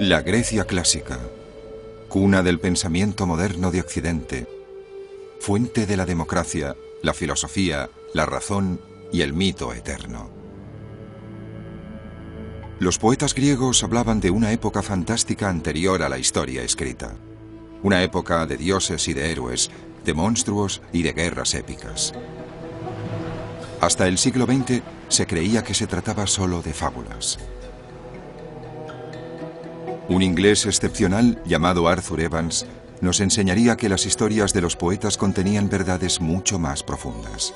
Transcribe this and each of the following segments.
La Grecia clásica, cuna del pensamiento moderno de Occidente, fuente de la democracia, la filosofía, la razón y el mito eterno. Los poetas griegos hablaban de una época fantástica anterior a la historia escrita. Una época de dioses y de héroes, de monstruos y de guerras épicas. Hasta el siglo XX se creía que se trataba solo de fábulas. Un inglés excepcional llamado Arthur Evans nos enseñaría que las historias de los poetas contenían verdades mucho más profundas.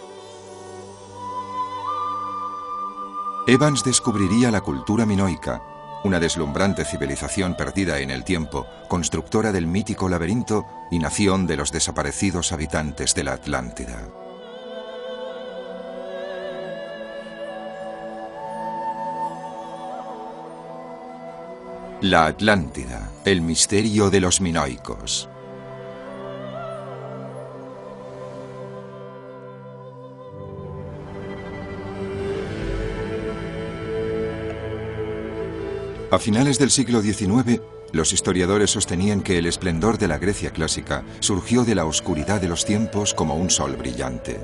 Evans descubriría la cultura minoica, una deslumbrante civilización perdida en el tiempo, constructora del mítico laberinto y nación de los desaparecidos habitantes de la Atlántida. La Atlántida, el misterio de los minoicos. A finales del siglo XIX, los historiadores sostenían que el esplendor de la Grecia clásica surgió de la oscuridad de los tiempos como un sol brillante.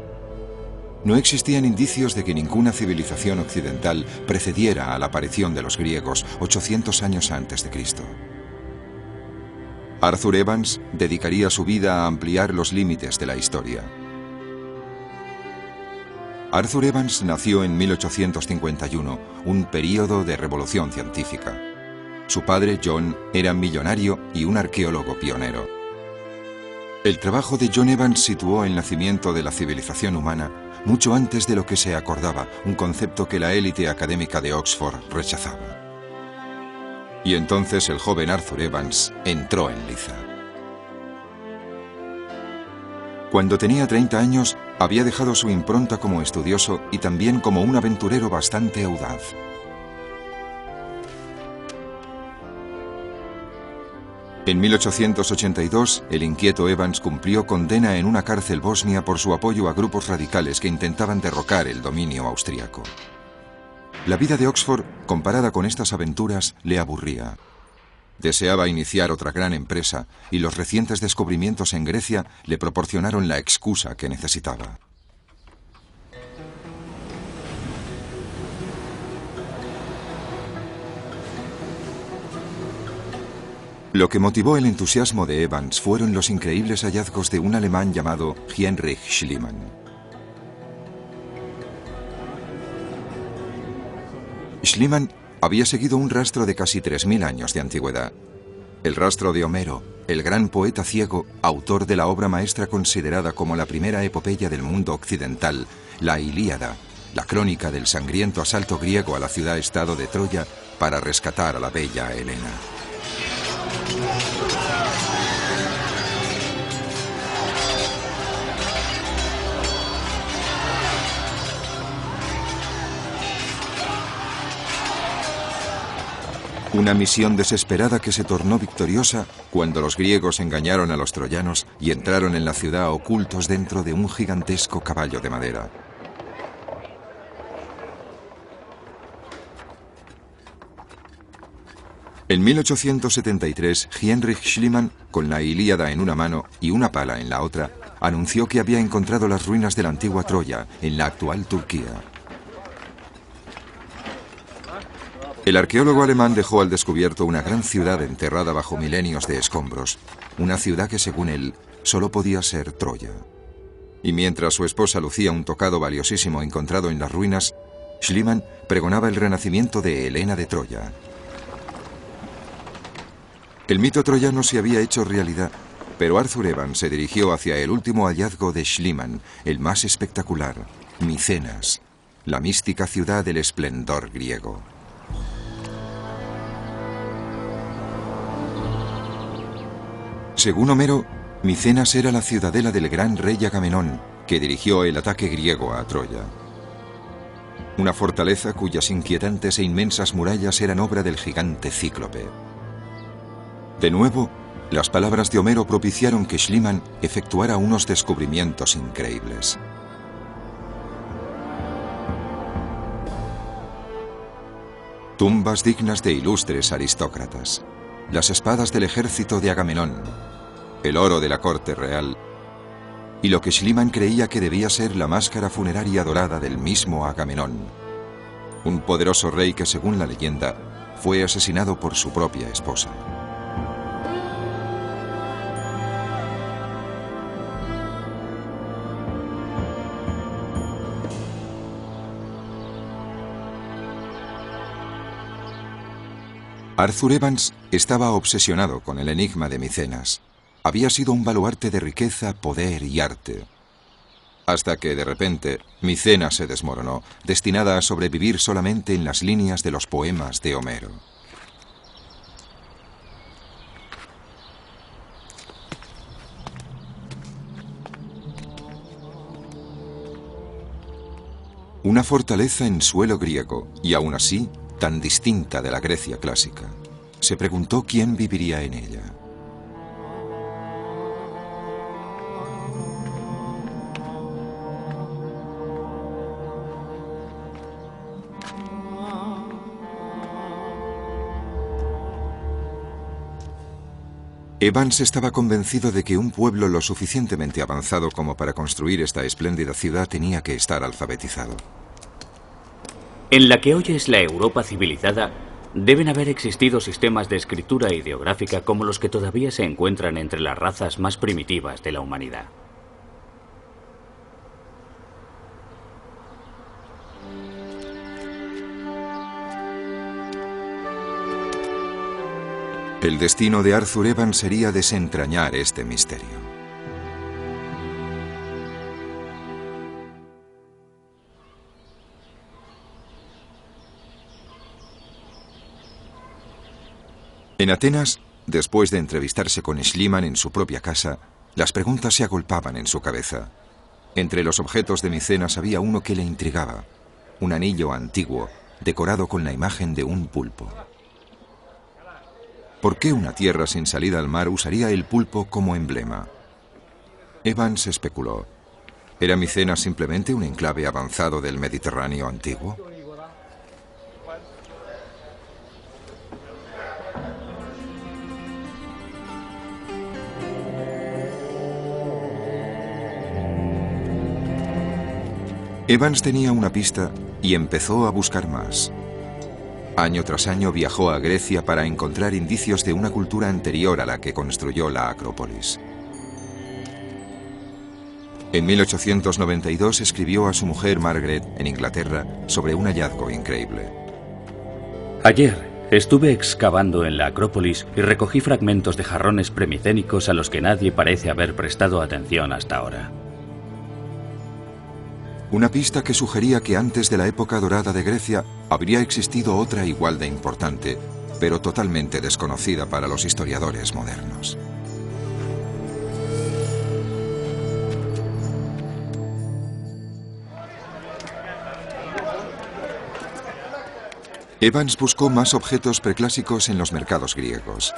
No existían indicios de que ninguna civilización occidental precediera a la aparición de los griegos 800 años antes de Cristo. Arthur Evans dedicaría su vida a ampliar los límites de la historia. Arthur Evans nació en 1851, un período de revolución científica. Su padre, John, era millonario y un arqueólogo pionero. El trabajo de John Evans situó el nacimiento de la civilización humana mucho antes de lo que se acordaba, un concepto que la élite académica de Oxford rechazaba. Y entonces el joven Arthur Evans entró en liza. Cuando tenía 30 años, había dejado su impronta como estudioso y también como un aventurero bastante audaz. En 1882, el inquieto Evans cumplió condena en una cárcel bosnia por su apoyo a grupos radicales que intentaban derrocar el dominio austriaco. La vida de Oxford, comparada con estas aventuras, le aburría. Deseaba iniciar otra gran empresa y los recientes descubrimientos en Grecia le proporcionaron la excusa que necesitaba. Lo que motivó el entusiasmo de Evans fueron los increíbles hallazgos de un alemán llamado Heinrich Schliemann. Schliemann había seguido un rastro de casi 3000 años de antigüedad. El rastro de Homero, el gran poeta ciego, autor de la obra maestra considerada como la primera epopeya del mundo occidental, la Ilíada, la crónica del sangriento asalto griego a la ciudad-estado de Troya para rescatar a la bella Helena. Una misión desesperada que se tornó victoriosa cuando los griegos engañaron a los troyanos y entraron en la ciudad ocultos dentro de un gigantesco caballo de madera. En 1873, Heinrich Schliemann, con la Ilíada en una mano y una pala en la otra, anunció que había encontrado las ruinas de la antigua Troya, en la actual Turquía. El arqueólogo alemán dejó al descubierto una gran ciudad enterrada bajo milenios de escombros, una ciudad que, según él, solo podía ser Troya. Y mientras su esposa lucía un tocado valiosísimo encontrado en las ruinas, Schliemann pregonaba el renacimiento de Helena de Troya. El mito troyano se había hecho realidad, pero Arthur Evans se dirigió hacia el último hallazgo de Schliemann, el más espectacular, Micenas, la mística ciudad del esplendor griego. Según Homero, Micenas era la ciudadela del gran rey Agamenón, que dirigió el ataque griego a Troya. Una fortaleza cuyas inquietantes e inmensas murallas eran obra del gigante Cíclope. De nuevo, las palabras de Homero propiciaron que Schliemann efectuara unos descubrimientos increíbles. Tumbas dignas de ilustres aristócratas. las espadas del ejército de Agamenón, el oro de la corte real y lo que Schliemann creía que debía ser la máscara funeraria dorada del mismo Agamenón, un poderoso rey que, según la leyenda, fue asesinado por su propia esposa. Arthur Evans estaba obsesionado con el enigma de Micenas. Había sido un baluarte de riqueza, poder y arte. Hasta que, de repente, Micenas se desmoronó, destinada a sobrevivir solamente en las líneas de los poemas de Homero. Una fortaleza en suelo griego, y aún así, tan distinta de la Grecia clásica. Se preguntó quién viviría en ella. Evans estaba convencido de que un pueblo lo suficientemente avanzado como para construir esta espléndida ciudad tenía que estar alfabetizado. En la que hoy es la Europa civilizada, deben haber existido sistemas de escritura ideográfica como los que todavía se encuentran entre las razas más primitivas de la humanidad. El destino de Arthur Evans sería desentrañar este misterio. En Atenas, después de entrevistarse con Schliemann en su propia casa, las preguntas se agolpaban en su cabeza. Entre los objetos de Micenas había uno que le intrigaba: un anillo antiguo, decorado con la imagen de un pulpo. ¿Por qué una tierra sin salida al mar usaría el pulpo como emblema? Evans especuló. ¿Era Micenas simplemente un enclave avanzado del Mediterráneo antiguo? Evans tenía una pista y empezó a buscar más. Año tras año viajó a Grecia para encontrar indicios de una cultura anterior a la que construyó la Acrópolis. En 1892 escribió a su mujer Margaret, en Inglaterra, sobre un hallazgo increíble. Ayer estuve excavando en la Acrópolis y recogí fragmentos de jarrones premicénicos a los que nadie parece haber prestado atención hasta ahora. Una pista que sugería que antes de la época dorada de Grecia habría existido otra igual de importante, pero totalmente desconocida para los historiadores modernos. Evans buscó más objetos preclásicos en los mercados griegos.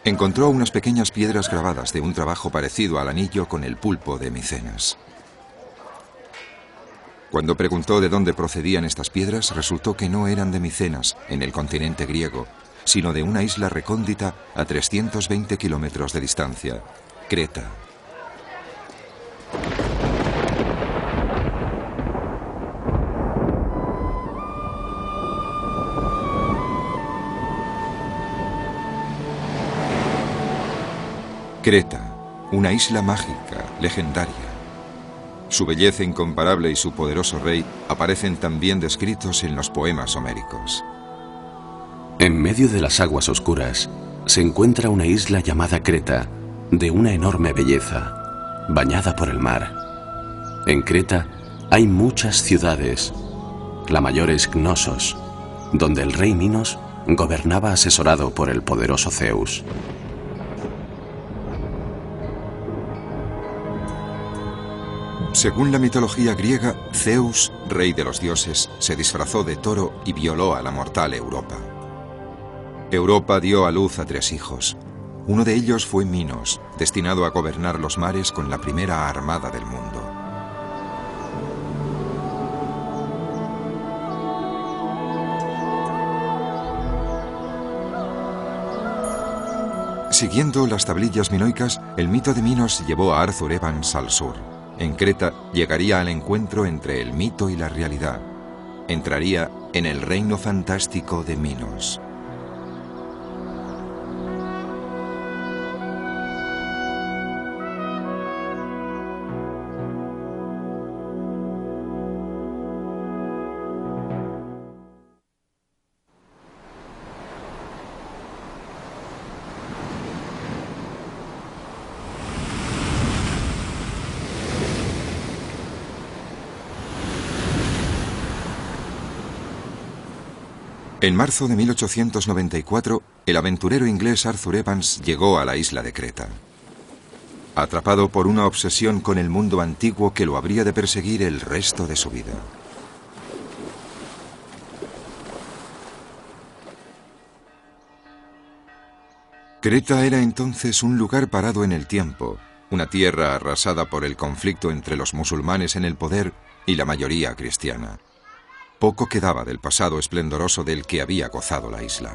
Encontró unas pequeñas piedras grabadas de un trabajo parecido al anillo con el pulpo de Micenas. Cuando preguntó de dónde procedían estas piedras, resultó que no eran de Micenas, en el continente griego, sino de una isla recóndita a 320 kilómetros de distancia, Creta. Creta, una isla mágica, legendaria. Su belleza incomparable y su poderoso rey aparecen también descritos en los poemas homéricos. En medio de las aguas oscuras se encuentra una isla llamada Creta, de una enorme belleza, bañada por el mar. En Creta hay muchas ciudades. La mayor es Cnosos, donde el rey Minos gobernaba asesorado por el poderoso Zeus. Según la mitología griega, Zeus, rey de los dioses, se disfrazó de toro y violó a la mortal Europa. Europa dio a luz a 3 hijos. Uno de ellos fue Minos, destinado a gobernar los mares con la primera armada del mundo. Siguiendo las tablillas minoicas, el mito de Minos llevó a Arthur Evans al sur. En Creta llegaría al encuentro entre el mito y la realidad. Entraría en el reino fantástico de Minos. En marzo de 1894, el aventurero inglés Arthur Evans llegó a la isla de Creta. Atrapado por una obsesión con el mundo antiguo que lo habría de perseguir el resto de su vida. Creta era entonces un lugar parado en el tiempo, una tierra arrasada por el conflicto entre los musulmanes en el poder y la mayoría cristiana. Poco quedaba del pasado esplendoroso del que había gozado la isla.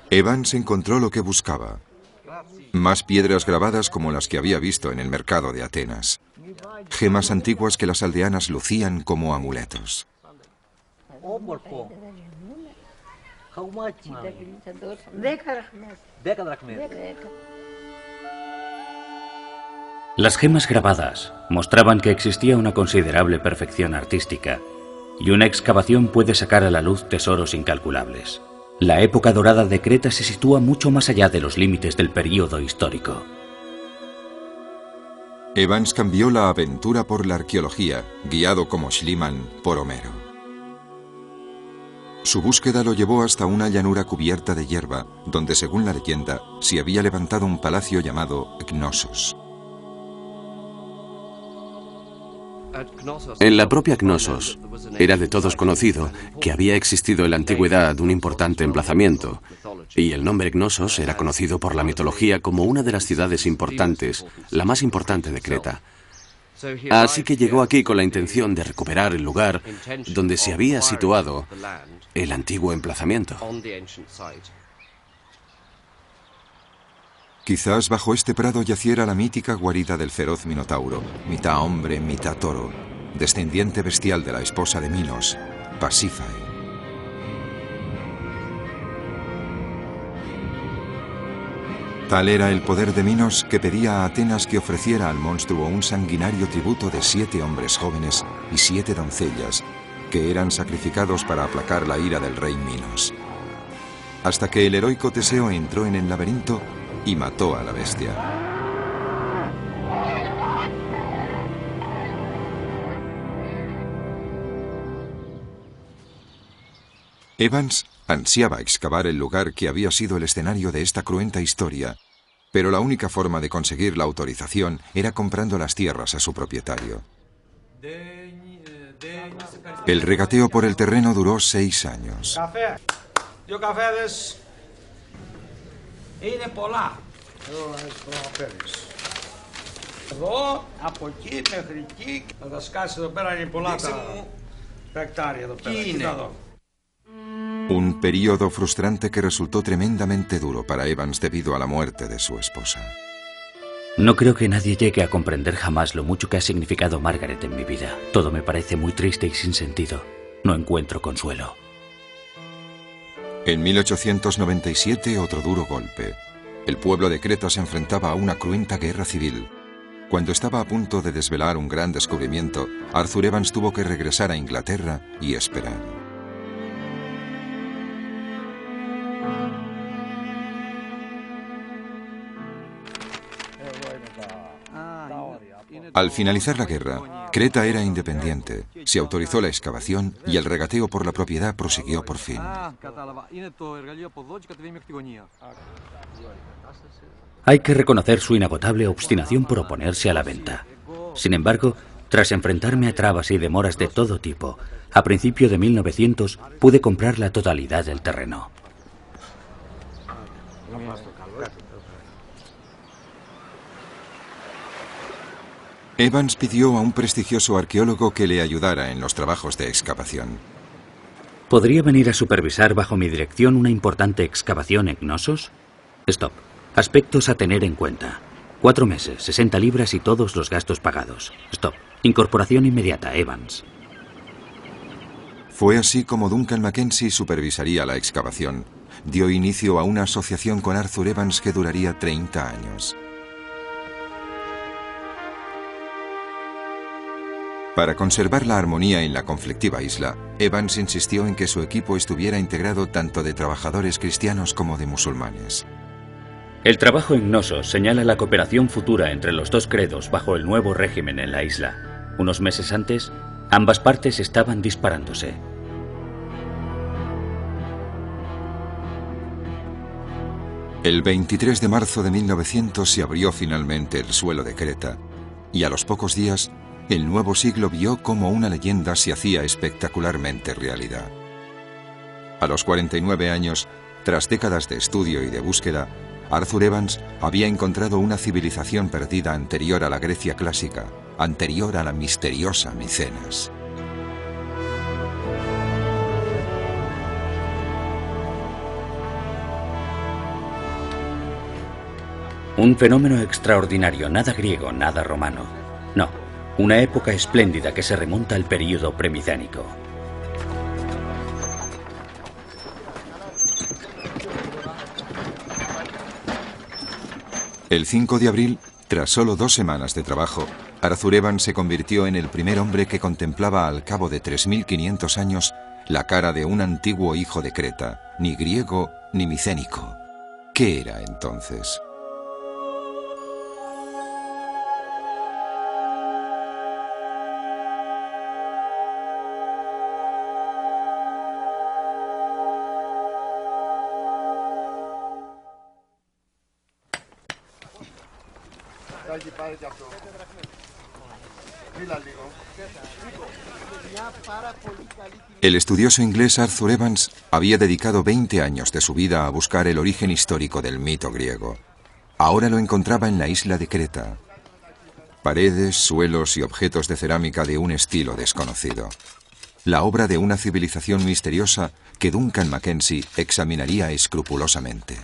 Evans encontró lo que buscaba. Más piedras grabadas como las que había visto en el mercado de Atenas. Gemas antiguas que las aldeanas lucían como amuletos. Las gemas grabadas mostraban que existía una considerable perfección artística, y una excavación puede sacar a la luz tesoros incalculables. La época dorada de Creta se sitúa mucho más allá de los límites del período histórico. Evans cambió la aventura por la arqueología, guiado como Schliemann por Homero. Su búsqueda lo llevó hasta una llanura cubierta de hierba, donde, según la leyenda, se había levantado un palacio llamado Cnosos. En la propia Cnosos era de todos conocido que había existido en la antigüedad un importante emplazamiento, y el nombre Cnosos era conocido por la mitología como una de las ciudades importantes, la más importante de Creta. Así que llegó aquí con la intención de recuperar el lugar donde se había situado el antiguo emplazamiento. Quizás bajo este prado yaciera la mítica guarida del feroz Minotauro, mitad hombre, mitad toro, descendiente bestial de la esposa de Minos, Pasífae. Tal era el poder de Minos que pedía a Atenas que ofreciera al monstruo un sanguinario tributo de 7 hombres jóvenes y 7 doncellas, que eran sacrificados para aplacar la ira del rey Minos. Hasta que el heroico Teseo entró en el laberinto y mató a la bestia. Evans ansiaba excavar el lugar que había sido el escenario de esta cruenta historia, pero la única forma de conseguir la autorización era comprando las tierras a su propietario. El regateo por el terreno duró 6 años. Είναι πολλά. Εδώ, από εκεί μέχρι εκεί, θα τα σκάσει εδώ πέρα, είναι πολλά τα εκτάρια εδώ πέρα. Κοίτα εδώ. Un periodo frustrante que resultó tremendamente duro para Evans debido a la muerte de su esposa. No creo que nadie llegue a comprender jamás lo mucho que ha significado Margaret en mi vida. Todo me parece muy triste y sin sentido. No encuentro consuelo. En 1897, otro duro golpe. El pueblo de Creta se enfrentaba a una cruenta guerra civil. Cuando estaba a punto de desvelar un gran descubrimiento, Arthur Evans tuvo que regresar a Inglaterra y esperar. Al finalizar la guerra, Creta era independiente, se autorizó la excavación y el regateo por la propiedad prosiguió por fin. Hay que reconocer su inagotable obstinación por oponerse a la venta. Sin embargo, tras enfrentarme a trabas y demoras de todo tipo, a principio de 1900 pude comprar la totalidad del terreno. Evans pidió a un prestigioso arqueólogo que le ayudara en los trabajos de excavación. ¿Podría venir a supervisar bajo mi dirección una importante excavación en Knossos? Stop. Aspectos a tener en cuenta. 4 meses, 60 libras y todos los gastos pagados. Stop. Incorporación inmediata, Evans. Fue así como Duncan Mackenzie supervisaría la excavación. Dio inicio a una asociación con Arthur Evans que duraría 30 años. Para conservar la armonía en la conflictiva isla, Evans insistió en que su equipo estuviera integrado tanto de trabajadores cristianos como de musulmanes. El trabajo en Knossos señala la cooperación futura entre los dos credos bajo el nuevo régimen en la isla. Unos meses antes, ambas partes estaban disparándose. El 23 de marzo de 1900 se abrió finalmente el suelo de Creta, y a los pocos días, el nuevo siglo vio cómo una leyenda se hacía espectacularmente realidad. A los 49 años, tras décadas de estudio y de búsqueda, Arthur Evans había encontrado una civilización perdida anterior a la Grecia clásica, anterior a la misteriosa Micenas. Un fenómeno extraordinario, nada griego, nada romano. No, una época espléndida que se remonta al período premicénico. El 5 de abril, tras solo 2 semanas de trabajo, Arthur Evans se convirtió en el primer hombre que contemplaba al cabo de 3500 años la cara de un antiguo hijo de Creta, ni griego ni micénico. ¿Qué era entonces? El estudioso inglés Arthur Evans había dedicado 20 años de su vida a buscar el origen histórico del mito griego. Ahora lo encontraba en la isla de Creta. Paredes, suelos y objetos de cerámica de un estilo desconocido. La obra de una civilización misteriosa que Duncan Mackenzie examinaría escrupulosamente.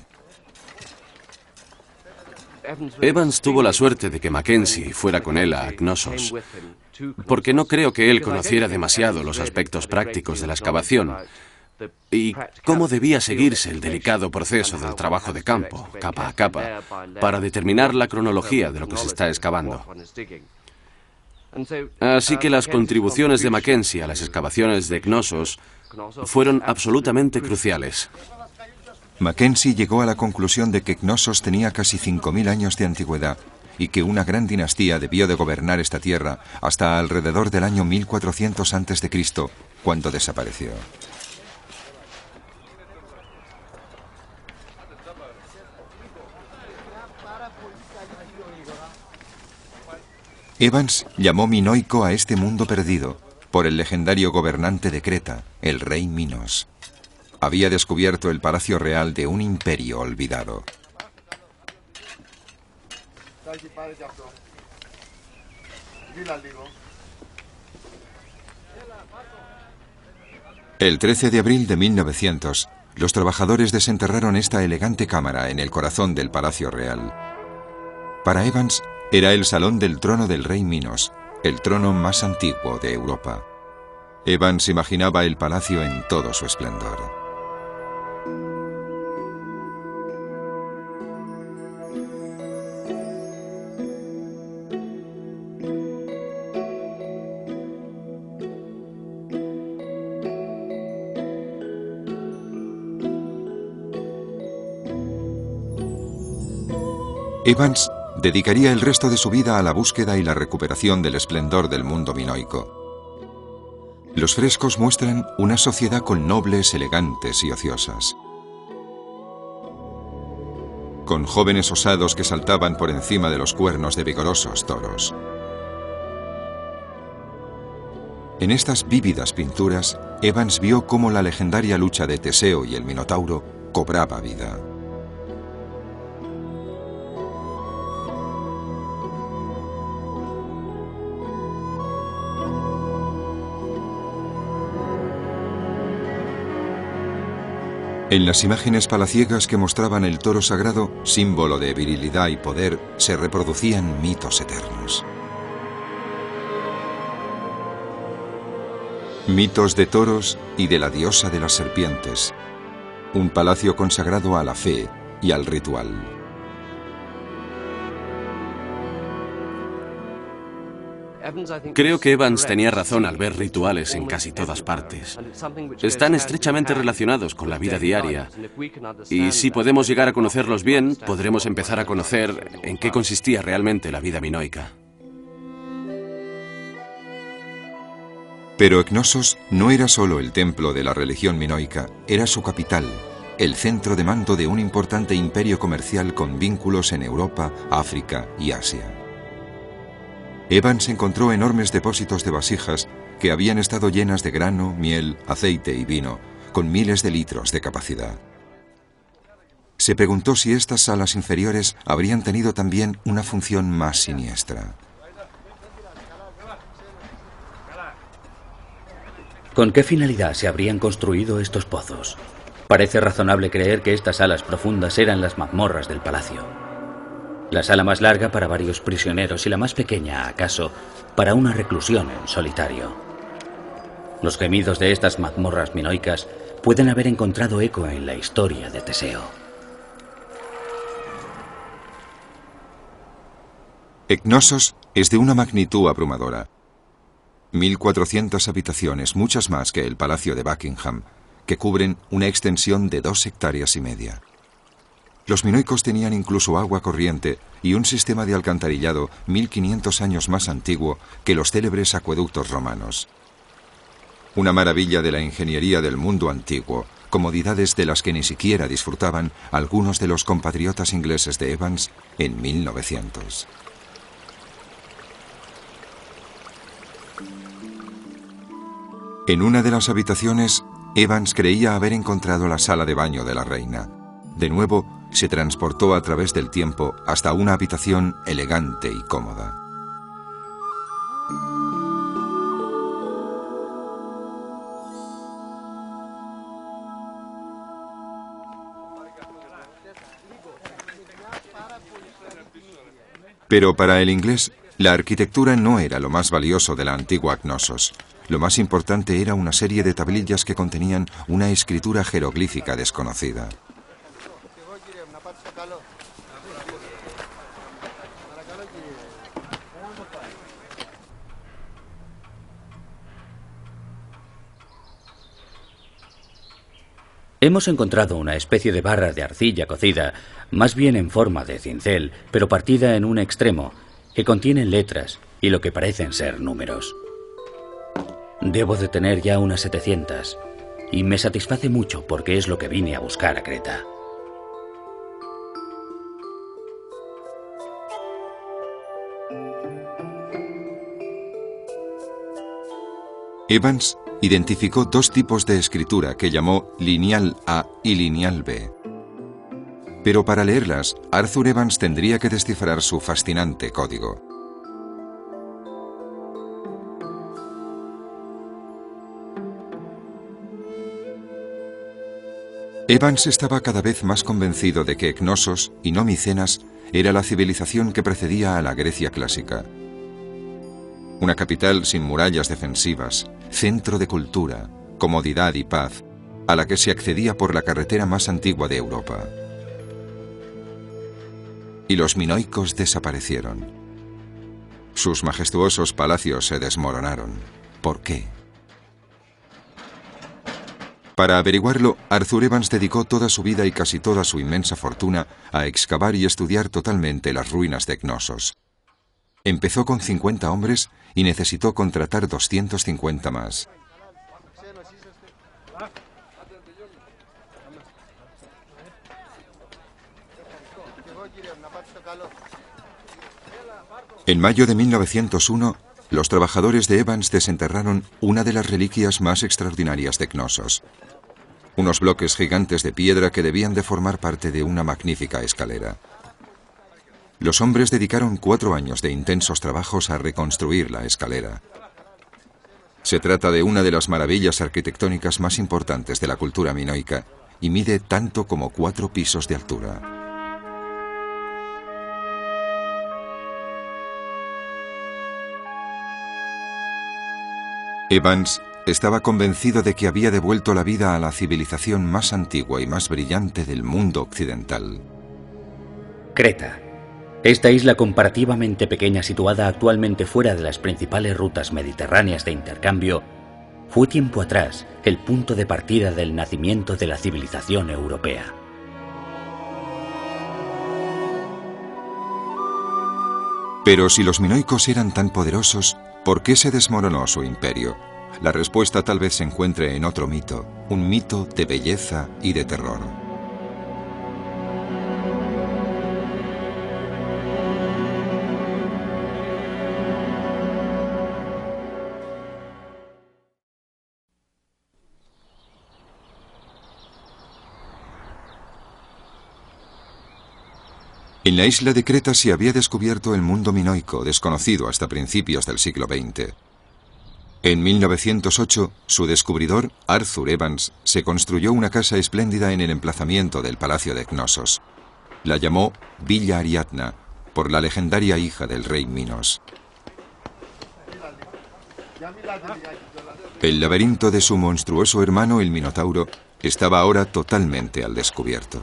Evans tuvo la suerte de que Mackenzie fuera con él a Knossos, porque no creo que él conociera demasiado los aspectos prácticos de la excavación y cómo debía seguirse el delicado proceso del trabajo de campo, capa a capa, para determinar la cronología de lo que se está excavando. Así que las contribuciones de Mackenzie a las excavaciones de Knossos fueron absolutamente cruciales. Mackenzie llegó a la conclusión de que Knossos tenía casi 5000 años de antigüedad y que una gran dinastía debió de gobernar esta tierra hasta alrededor del año 1400 a.C., cuando desapareció. Evans llamó Minoico a este mundo perdido por el legendario gobernante de Creta, el rey Minos. Había descubierto el palacio real de un imperio olvidado. El 13 de abril de 1900, los trabajadores desenterraron esta elegante cámara en el corazón del palacio real. Para Evans, era el salón del trono del rey Minos, el trono más antiguo de Europa. Evans imaginaba el palacio en todo su esplendor. Evans dedicaría el resto de su vida a la búsqueda y la recuperación del esplendor del mundo minoico. Los frescos muestran una sociedad con nobles, elegantes y ociosas, con jóvenes osados que saltaban por encima de los cuernos de vigorosos toros. En estas vívidas pinturas, Evans vio cómo la legendaria lucha de Teseo y el Minotauro cobraba vida. En las imágenes palaciegas que mostraban el toro sagrado, símbolo de virilidad y poder, se reproducían mitos eternos. Mitos de toros y de la diosa de las serpientes, un palacio consagrado a la fe y al ritual. Creo que Evans tenía razón al ver rituales en casi todas partes. Están estrechamente relacionados con la vida diaria, y si podemos llegar a conocerlos bien, podremos empezar a conocer en qué consistía realmente la vida minoica. Pero Cnossos no era solo el templo de la religión minoica, era su capital, el centro de mando de un importante imperio comercial con vínculos en Europa, África y Asia. Evans encontró enormes depósitos de vasijas que habían estado llenas de grano, miel, aceite y vino, con miles de litros de capacidad. Se preguntó si estas salas inferiores habrían tenido también una función más siniestra. ¿Con qué finalidad se habrían construido estos pozos? Parece razonable creer que estas salas profundas eran las mazmorras del palacio. La sala más larga para varios prisioneros y la más pequeña, acaso, para una reclusión en solitario. Los gemidos de estas mazmorras minoicas pueden haber encontrado eco en la historia de Teseo. Cnossos es de una magnitud abrumadora. 1.400 habitaciones, muchas más que el Palacio de Buckingham, que cubren una extensión de 2,5 hectáreas. Los minoicos tenían incluso agua corriente y un sistema de alcantarillado 1500 años más antiguo que los célebres acueductos romanos. Una maravilla de la ingeniería del mundo antiguo, comodidades de las que ni siquiera disfrutaban algunos de los compatriotas ingleses de Evans en 1900. En una de las habitaciones, Evans creía haber encontrado la sala de baño de la reina. De nuevo, se transportó a través del tiempo hasta una habitación elegante y cómoda. Pero para el inglés, la arquitectura no era lo más valioso de la antigua Cnossos. Lo más importante era una serie de tablillas que contenían una escritura jeroglífica desconocida. Hemos encontrado una especie de barra de arcilla cocida, más bien en forma de cincel, pero partida en un extremo, que contiene letras y lo que parecen ser números. Debo de tener ya unas 700, y me satisface mucho porque es lo que vine a buscar a Creta. Evans identificó dos tipos de escritura que llamó lineal A y lineal B. Pero para leerlas, Arthur Evans tendría que descifrar su fascinante código. Evans estaba cada vez más convencido de que Cnossos, y no Micenas, era la civilización que precedía a la Grecia clásica. Una capital sin murallas defensivas, centro de cultura, comodidad y paz, a la que se accedía por la carretera más antigua de Europa. Y los minoicos desaparecieron. Sus majestuosos palacios se desmoronaron. ¿Por qué? Para averiguarlo, Arthur Evans dedicó toda su vida y casi toda su inmensa fortuna a excavar y estudiar totalmente las ruinas de Cnosos. Empezó con 50 hombres y necesitó contratar 250 más. En mayo de 1901, los trabajadores de Evans desenterraron una de las reliquias más extraordinarias de Cnosos. Unos bloques gigantes de piedra que debían de formar parte de una magnífica escalera. Los hombres dedicaron 4 años de intensos trabajos a reconstruir la escalera. Se trata de una de las maravillas arquitectónicas más importantes de la cultura minoica y mide tanto como 4 pisos de altura. Evans estaba convencido de que había devuelto la vida a la civilización más antigua y más brillante del mundo occidental. Creta. Esta isla comparativamente pequeña, situada actualmente fuera de las principales rutas mediterráneas de intercambio, fue tiempo atrás el punto de partida del nacimiento de la civilización europea. Pero si los minoicos eran tan poderosos, ¿por qué se desmoronó su imperio? La respuesta tal vez se encuentre en otro mito, un mito de belleza y de terror. En la isla de Creta se había descubierto el mundo minoico, desconocido hasta principios del siglo XX. En 1908, su descubridor, Arthur Evans, se construyó una casa espléndida en el emplazamiento del Palacio de Cnosos. La llamó Villa Ariadna, por la legendaria hija del rey Minos. El laberinto de su monstruoso hermano, el Minotauro, estaba ahora totalmente al descubierto.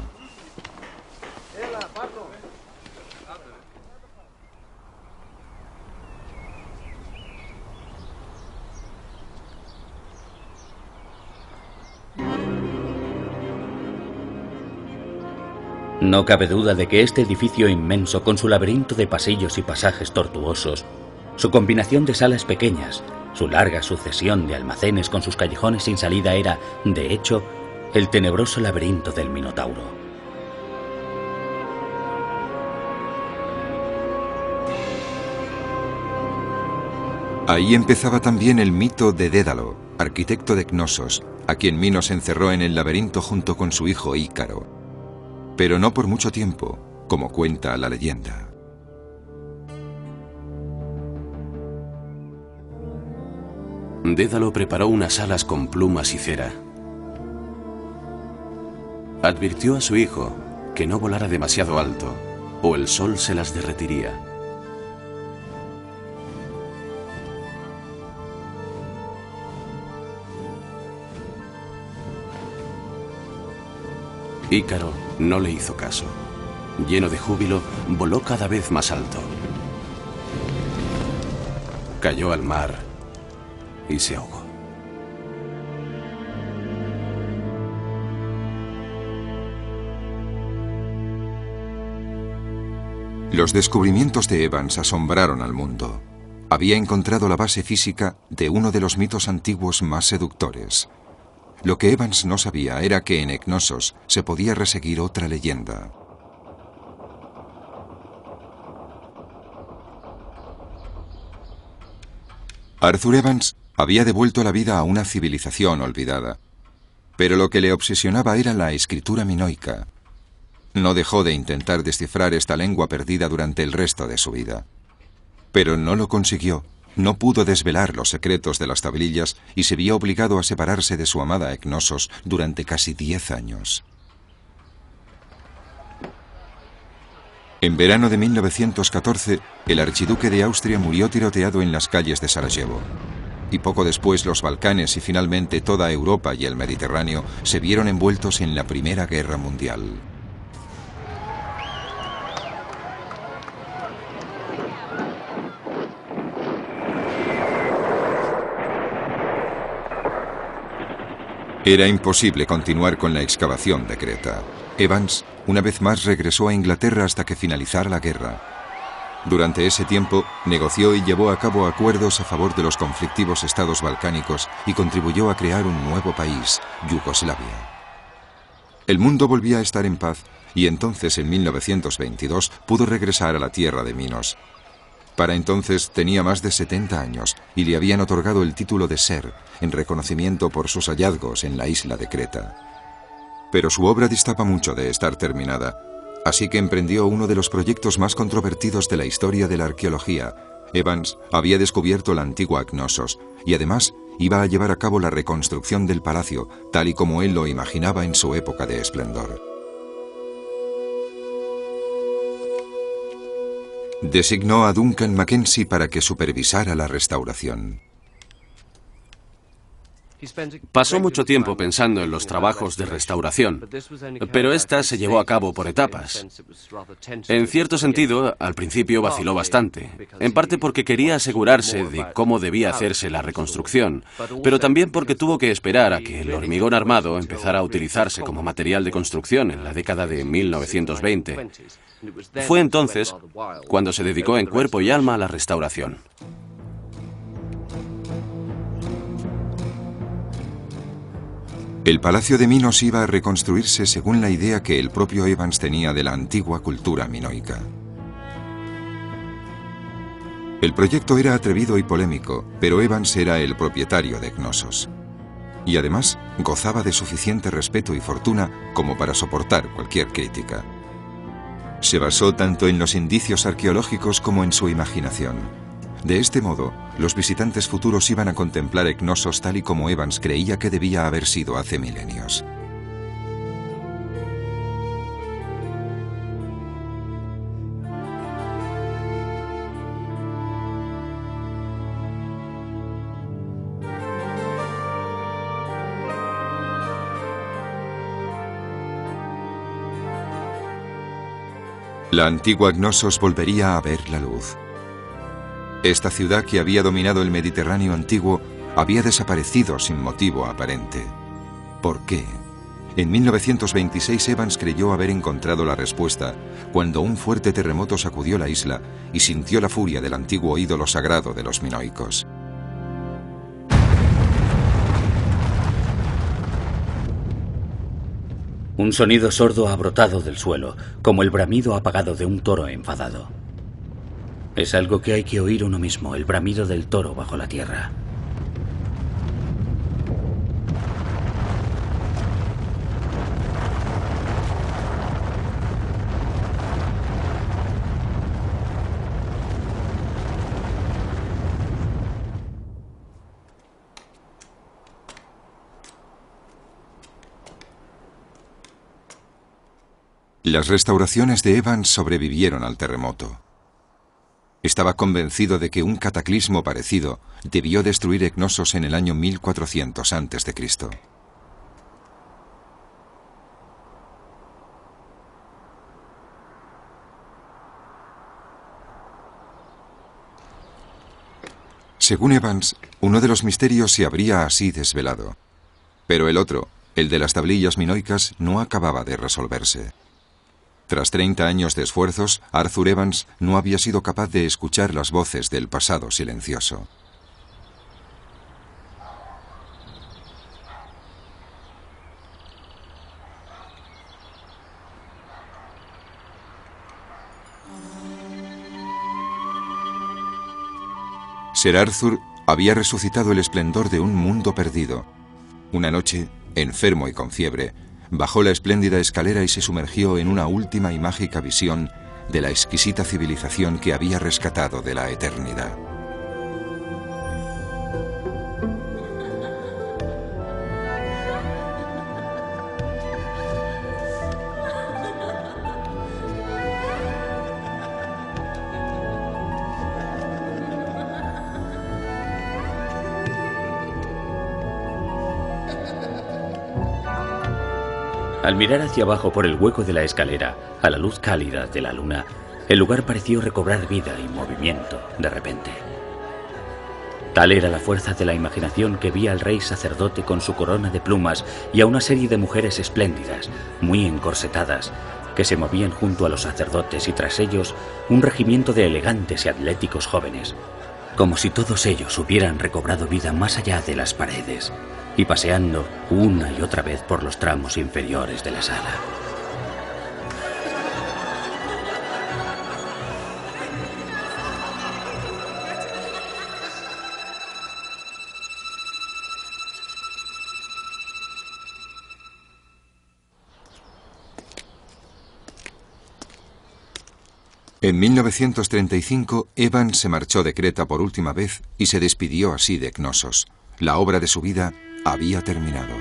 No cabe duda de que este edificio inmenso, con su laberinto de pasillos y pasajes tortuosos, su combinación de salas pequeñas, su larga sucesión de almacenes con sus callejones sin salida era, de hecho, el tenebroso laberinto del Minotauro. Ahí empezaba también el mito de Dédalo, arquitecto de Cnosos, a quien Minos encerró en el laberinto junto con su hijo Ícaro. Pero no por mucho tiempo, como cuenta la leyenda. Dédalo preparó unas alas con plumas y cera. Advirtió a su hijo que no volara demasiado alto, o el sol se las derretiría. Ícaro no le hizo caso. Lleno de júbilo, voló cada vez más alto. Cayó al mar y se ahogó. Los descubrimientos de Evans asombraron al mundo. Había encontrado la base física de uno de los mitos antiguos más seductores. Lo que Evans no sabía era que en Cnosos se podía reseguir otra leyenda. Arthur Evans había devuelto la vida a una civilización olvidada, pero lo que le obsesionaba era la escritura minoica. No dejó de intentar descifrar esta lengua perdida durante el resto de su vida. Pero no lo consiguió. No pudo desvelar los secretos de las tablillas y se vio obligado a separarse de su amada Cnosos durante casi 10 años. En verano de 1914, el archiduque de Austria murió tiroteado en las calles de Sarajevo. Y poco después los Balcanes y finalmente toda Europa y el Mediterráneo se vieron envueltos en la Primera Guerra Mundial. Era imposible continuar con la excavación de Creta. Evans, una vez más, regresó a Inglaterra hasta que finalizara la guerra. Durante ese tiempo, negoció y llevó a cabo acuerdos a favor de los conflictivos estados balcánicos y contribuyó a crear un nuevo país, Yugoslavia. El mundo volvía a estar en paz y entonces, en 1922, pudo regresar a la tierra de Minos. Para entonces tenía más de 70 años y le habían otorgado el título de ser, en reconocimiento por sus hallazgos en la isla de Creta. Pero su obra distaba mucho de estar terminada, así que emprendió uno de los proyectos más controvertidos de la historia de la arqueología. Evans había descubierto la antigua Cnosos y además iba a llevar a cabo la reconstrucción del palacio, tal y como él lo imaginaba en su época de esplendor. Designó a Duncan Mackenzie para que supervisara la restauración. Pasó mucho tiempo pensando en los trabajos de restauración, pero esta se llevó a cabo por etapas. En cierto sentido, al principio vaciló bastante, en parte porque quería asegurarse de cómo debía hacerse la reconstrucción, pero también porque tuvo que esperar a que el hormigón armado empezara a utilizarse como material de construcción en la década de 1920. Fue entonces cuando se dedicó en cuerpo y alma a la restauración. El Palacio de Minos iba a reconstruirse según la idea que el propio Evans tenía de la antigua cultura minoica. El proyecto era atrevido y polémico, pero Evans era el propietario de Cnosos. Y además gozaba de suficiente respeto y fortuna como para soportar cualquier crítica. Se basó tanto en los indicios arqueológicos como en su imaginación. De este modo, los visitantes futuros iban a contemplar Cnosos tal y como Evans creía que debía haber sido hace milenios. La antigua Cnosos volvería a ver la luz. Esta ciudad que había dominado el Mediterráneo antiguo había desaparecido sin motivo aparente. ¿Por qué? En 1926 Evans creyó haber encontrado la respuesta cuando un fuerte terremoto sacudió la isla y sintió la furia del antiguo ídolo sagrado de los minoicos. Un sonido sordo ha brotado del suelo, como el bramido apagado de un toro enfadado. Es algo que hay que oír uno mismo, el bramido del toro bajo la tierra. Las restauraciones de Evans sobrevivieron al terremoto. Estaba convencido de que un cataclismo parecido debió destruir Cnosos en el año 1400 a.C. Según Evans, uno de los misterios se habría así desvelado. Pero el otro, el de las tablillas minoicas, no acababa de resolverse. Tras 30 años de esfuerzos, Arthur Evans no había sido capaz de escuchar las voces del pasado silencioso. Sir Arthur había resucitado el esplendor de un mundo perdido. Una noche, enfermo y con fiebre, bajó la espléndida escalera y se sumergió en una última y mágica visión de la exquisita civilización que había rescatado de la eternidad. Al mirar hacia abajo por el hueco de la escalera, a la luz cálida de la luna, el lugar pareció recobrar vida y movimiento de repente. Tal era la fuerza de la imaginación que vi al rey sacerdote con su corona de plumas y a una serie de mujeres espléndidas, muy encorsetadas, que se movían junto a los sacerdotes y tras ellos un regimiento de elegantes y atléticos jóvenes, como si todos ellos hubieran recobrado vida más allá de las paredes y paseando una y otra vez por los tramos inferiores de la sala. En 1935, Evans se marchó de Creta por última vez y se despidió así de Cnosos. La obra de su vida había terminado.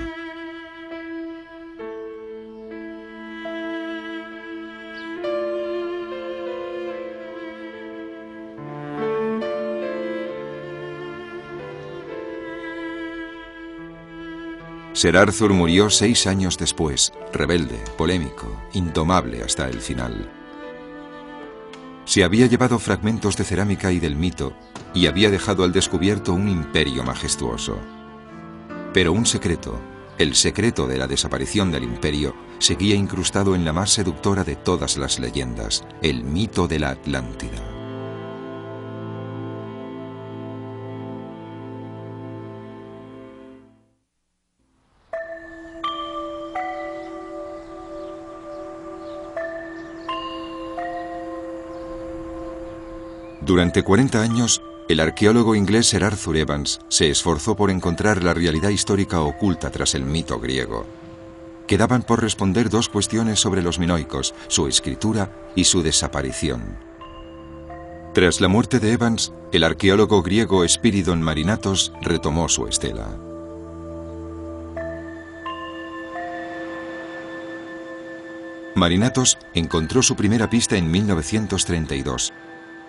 Sir Arthur murió 6 años después, rebelde, polémico, indomable hasta el final. Se había llevado fragmentos de cerámica y del mito y había dejado al descubierto un imperio majestuoso. Pero un secreto, el secreto de la desaparición del imperio, seguía incrustado en la más seductora de todas las leyendas, el mito de la Atlántida. Durante 40 años, el arqueólogo inglés Sir Arthur Evans se esforzó por encontrar la realidad histórica oculta tras el mito griego. Quedaban por responder 2 cuestiones sobre los minoicos, su escritura y su desaparición. Tras la muerte de Evans, el arqueólogo griego Spíridon Marinatos retomó su estela. Marinatos encontró su primera pista en 1932.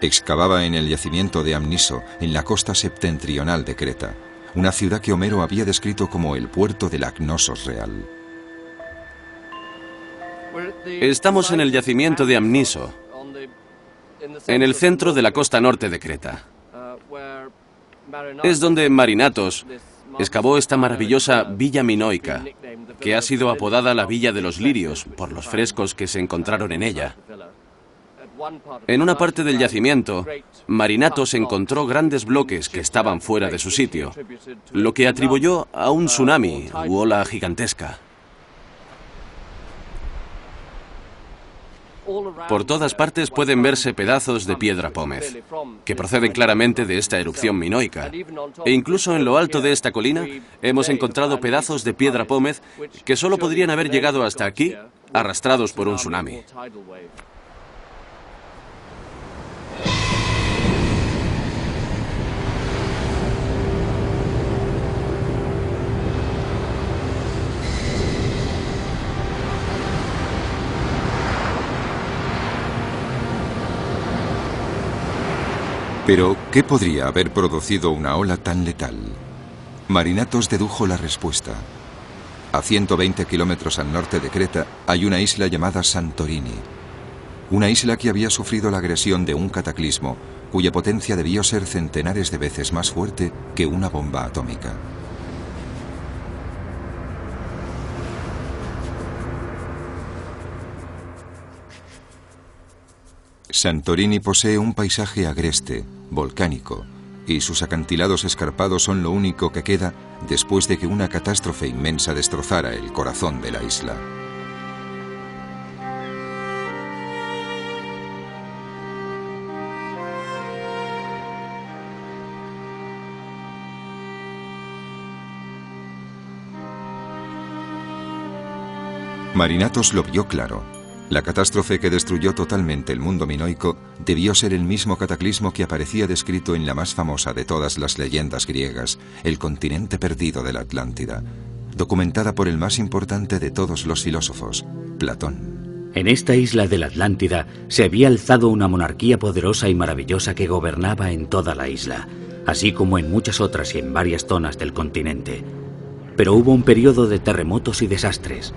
Excavaba en el yacimiento de Amniso, en la costa septentrional de Creta, una ciudad que Homero había descrito como el puerto de la Cnosos real. Estamos en el yacimiento de Amniso, en el centro de la costa norte de Creta. Es donde Marinatos excavó esta maravillosa villa minoica, que ha sido apodada la Villa de los Lirios por los frescos que se encontraron en ella. En una parte del yacimiento, Marinatos encontró grandes bloques que estaban fuera de su sitio, lo que atribuyó a un tsunami u ola gigantesca. Por todas partes pueden verse pedazos de piedra pómez, que proceden claramente de esta erupción minoica. E incluso en lo alto de esta colina hemos encontrado pedazos de piedra pómez que solo podrían haber llegado hasta aquí, arrastrados por un tsunami. Pero, ¿qué podría haber producido una ola tan letal? Marinatos dedujo la respuesta. A 120 kilómetros al norte de Creta hay una isla llamada Santorini. Una isla que había sufrido la agresión de un cataclismo, cuya potencia debió ser centenares de veces más fuerte que una bomba atómica. Santorini posee un paisaje agreste, volcánico, y sus acantilados escarpados son lo único que queda después de que una catástrofe inmensa destrozara el corazón de la isla. Marinatos lo vio claro. La catástrofe que destruyó totalmente el mundo minoico debió ser el mismo cataclismo que aparecía descrito en la más famosa de todas las leyendas griegas, el continente perdido de la Atlántida, documentada por el más importante de todos los filósofos, Platón. En esta isla de la Atlántida se había alzado una monarquía poderosa y maravillosa que gobernaba en toda la isla, así como en muchas otras y en varias zonas del continente. Pero hubo un periodo de terremotos y desastres.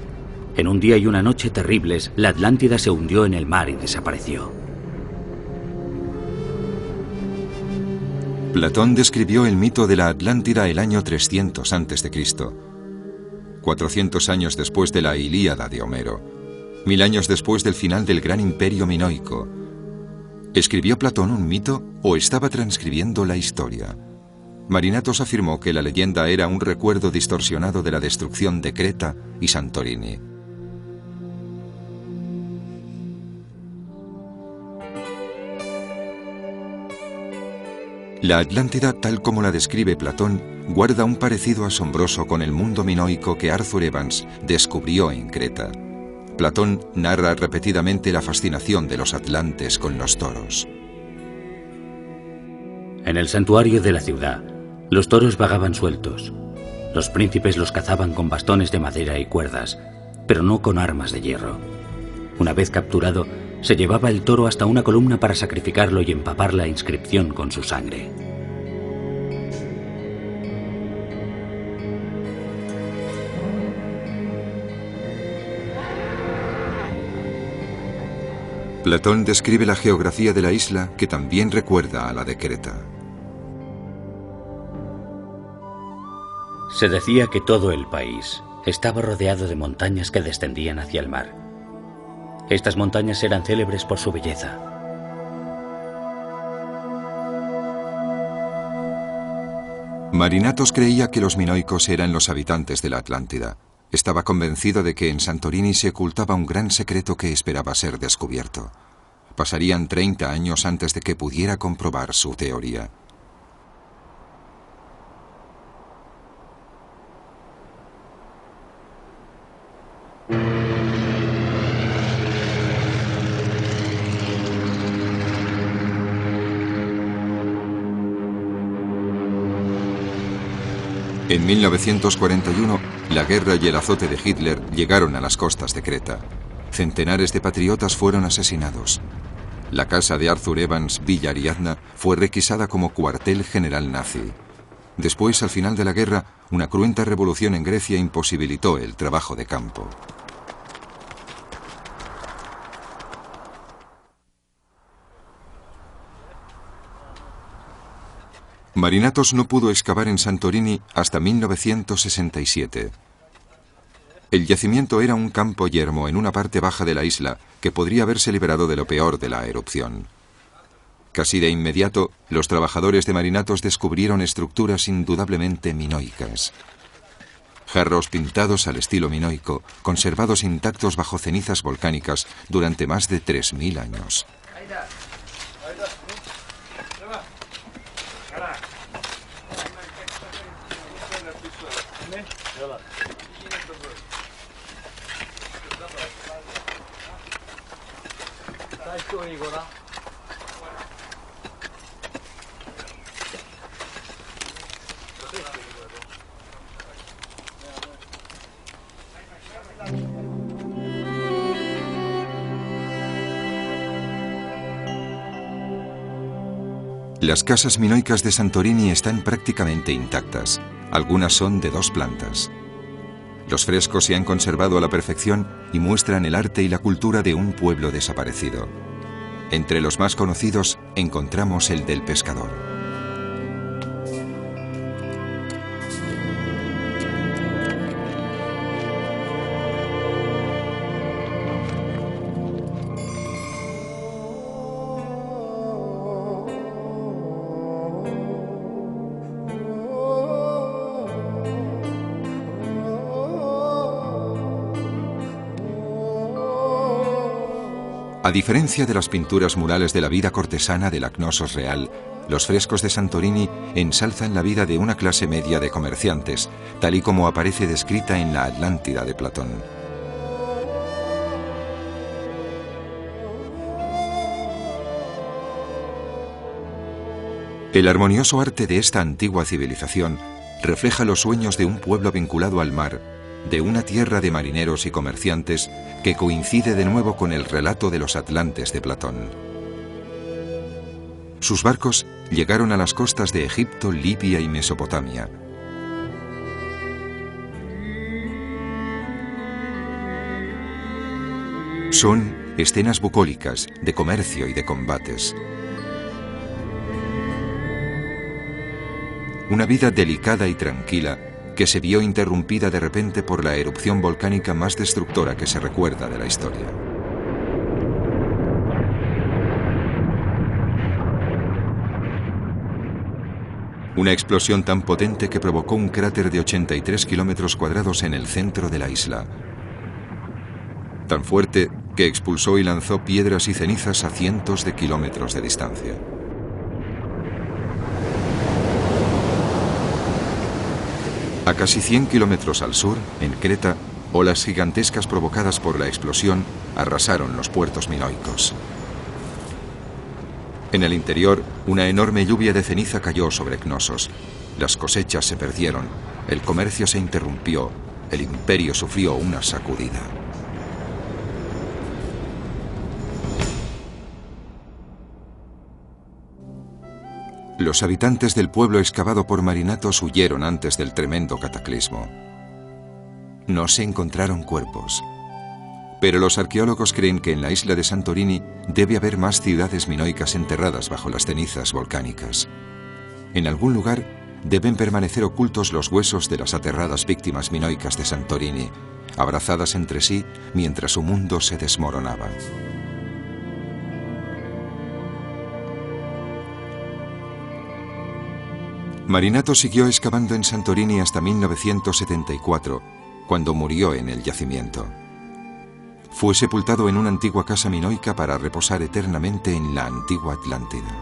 En un día y una noche terribles, la Atlántida se hundió en el mar y desapareció. Platón describió el mito de la Atlántida el año 300 a.C., 400 años después de la Ilíada de Homero, 1000 años después del final del gran imperio minoico. ¿Escribió Platón un mito o estaba transcribiendo la historia? Marinatos afirmó que la leyenda era un recuerdo distorsionado de la destrucción de Creta y Santorini. La Atlántida, tal como la describe Platón, guarda un parecido asombroso con el mundo minoico que Arthur Evans descubrió en Creta. Platón narra repetidamente la fascinación de los atlantes con los toros. En el santuario de la ciudad, los toros vagaban sueltos. Los príncipes los cazaban con bastones de madera y cuerdas, pero no con armas de hierro. Una vez capturado, se llevaba el toro hasta una columna para sacrificarlo y empapar la inscripción con su sangre. Platón describe la geografía de la isla, que también recuerda a la de Creta. Se decía que todo el país estaba rodeado de montañas que descendían hacia el mar. Estas montañas eran célebres por su belleza. Marinatos creía que los minoicos eran los habitantes de la Atlántida. Estaba convencido de que en Santorini se ocultaba un gran secreto que esperaba ser descubierto. Pasarían 30 años antes de que pudiera comprobar su teoría. En 1941, la guerra y el azote de Hitler llegaron a las costas de Creta. Centenares de patriotas fueron asesinados. La casa de Arthur Evans, Villa Ariadna, fue requisada como cuartel general nazi. Después, al final de la guerra, una cruenta revolución en Grecia imposibilitó el trabajo de campo. Marinatos no pudo excavar en Santorini hasta 1967. El yacimiento era un campo yermo en una parte baja de la isla que podría haberse liberado de lo peor de la erupción. Casi de inmediato, los trabajadores de Marinatos descubrieron estructuras indudablemente minoicas. Jarros pintados al estilo minoico, conservados intactos bajo cenizas volcánicas durante más de 3000 años. Las casas minoicas de Santorini están prácticamente intactas. Algunas son de 2 plantas. Los frescos se han conservado a la perfección y muestran el arte y la cultura de un pueblo desaparecido. Entre los más conocidos encontramos el del pescador. A diferencia de las pinturas murales de la vida cortesana de la Knossos real, los frescos de Santorini ensalzan la vida de una clase media de comerciantes, tal y como aparece descrita en la Atlántida de Platón. El armonioso arte de esta antigua civilización refleja los sueños de un pueblo vinculado al mar, de una tierra de marineros y comerciantes que coincide de nuevo con el relato de los atlantes de Platón. Sus barcos llegaron a las costas de Egipto, Libia y Mesopotamia. Son escenas bucólicas de comercio y de combates. Una vida delicada y tranquila que se vio interrumpida de repente por la erupción volcánica más destructora que se recuerda de la historia. Una explosión tan potente que provocó un cráter de 83 kilómetros cuadrados en el centro de la isla. Tan fuerte que expulsó y lanzó piedras y cenizas a cientos de kilómetros de distancia. A casi 100 kilómetros al sur, en Creta, olas gigantescas provocadas por la explosión arrasaron los puertos minoicos. En el interior, una enorme lluvia de ceniza cayó sobre Cnosos. Las cosechas se perdieron, el comercio se interrumpió, el imperio sufrió una sacudida. Los habitantes del pueblo excavado por Marinatos huyeron antes del tremendo cataclismo. No se encontraron cuerpos. Pero los arqueólogos creen que en la isla de Santorini debe haber más ciudades minoicas enterradas bajo las cenizas volcánicas. En algún lugar deben permanecer ocultos los huesos de las aterradas víctimas minoicas de Santorini, abrazadas entre sí mientras su mundo se desmoronaba. Marinatos siguió excavando en Santorini hasta 1974, cuando murió en el yacimiento. Fue sepultado en una antigua casa minoica para reposar eternamente en la antigua Atlántida.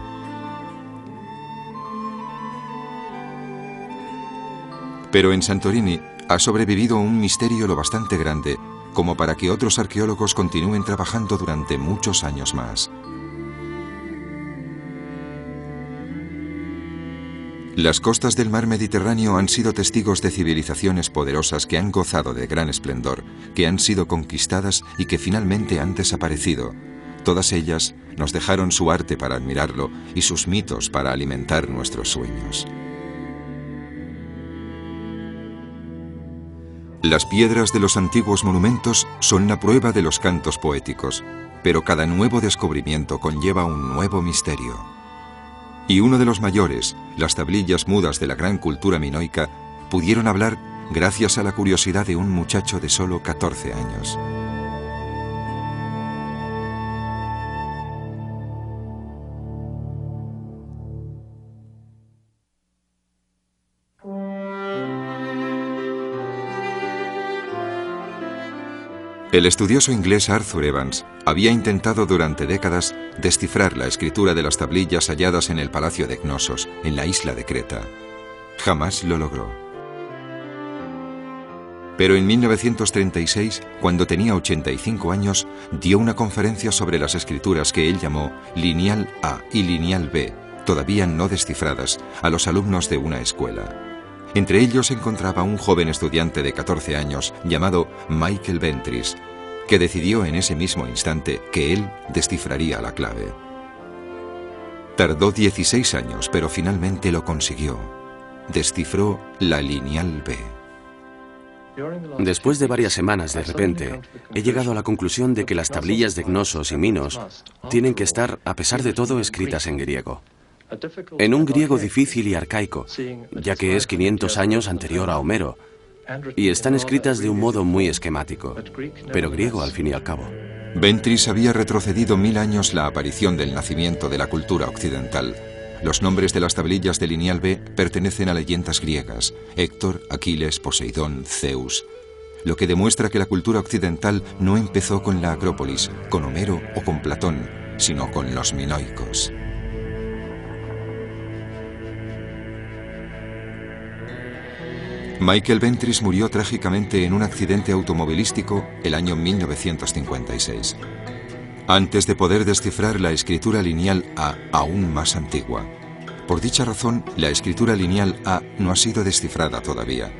Pero en Santorini ha sobrevivido un misterio lo bastante grande como para que otros arqueólogos continúen trabajando durante muchos años más. Las costas del mar Mediterráneo han sido testigos de civilizaciones poderosas que han gozado de gran esplendor, que han sido conquistadas y que finalmente han desaparecido. Todas ellas nos dejaron su arte para admirarlo y sus mitos para alimentar nuestros sueños. Las piedras de los antiguos monumentos son la prueba de los cantos poéticos, pero cada nuevo descubrimiento conlleva un nuevo misterio. Y uno de los mayores, las tablillas mudas de la gran cultura minoica, pudieron hablar gracias a la curiosidad de un muchacho de solo 14 años. El estudioso inglés Arthur Evans había intentado durante décadas descifrar la escritura de las tablillas halladas en el palacio de Cnosos, en la isla de Creta. Jamás lo logró. Pero en 1936, cuando tenía 85 años, dio una conferencia sobre las escrituras que él llamó Lineal A y Lineal B, todavía no descifradas, a los alumnos de una escuela. Entre ellos se encontraba un joven estudiante de 14 años llamado Michael Ventris, que decidió en ese mismo instante que él descifraría la clave. Tardó 16 años, pero finalmente lo consiguió. Descifró la Lineal B. Después de varias semanas, de repente, he llegado a la conclusión de que las tablillas de Cnosos y Minos tienen que estar, a pesar de todo, escritas en griego. En un griego difícil y arcaico, ya que es 500 años anterior a Homero, y están escritas de un modo muy esquemático, pero griego al fin y al cabo. Ventris había retrocedido 1000 años la aparición del nacimiento de la cultura occidental. Los nombres de las tablillas de Lineal B pertenecen a leyendas griegas: Héctor, Aquiles, Poseidón, Zeus. Lo que demuestra que la cultura occidental no empezó con la Acrópolis, con Homero o con Platón, sino con los minoicos. Michael Ventris murió trágicamente en un accidente automovilístico el año 1956, antes de poder descifrar la escritura lineal A aún más antigua. Por dicha razón, la escritura lineal A no ha sido descifrada todavía.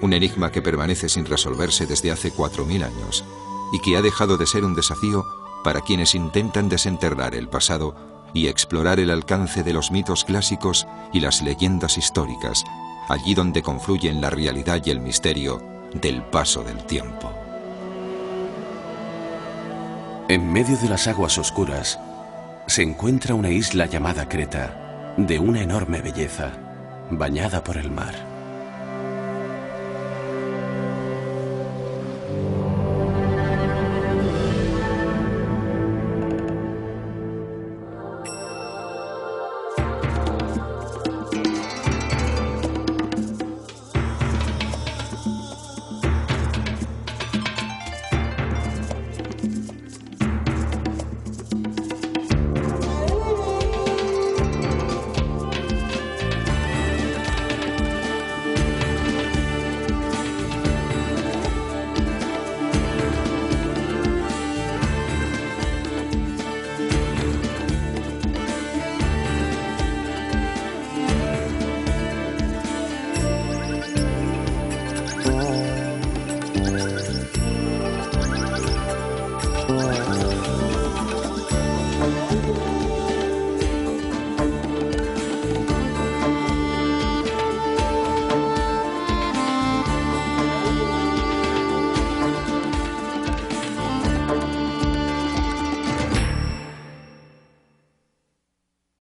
Un enigma que permanece sin resolverse desde hace 4000 años y que ha dejado de ser un desafío para quienes intentan desenterrar el pasado y explorar el alcance de los mitos clásicos y las leyendas históricas, allí donde confluyen la realidad y el misterio del paso del tiempo. En medio de las aguas oscuras se encuentra una isla llamada Creta, de una enorme belleza. bañada por el mar.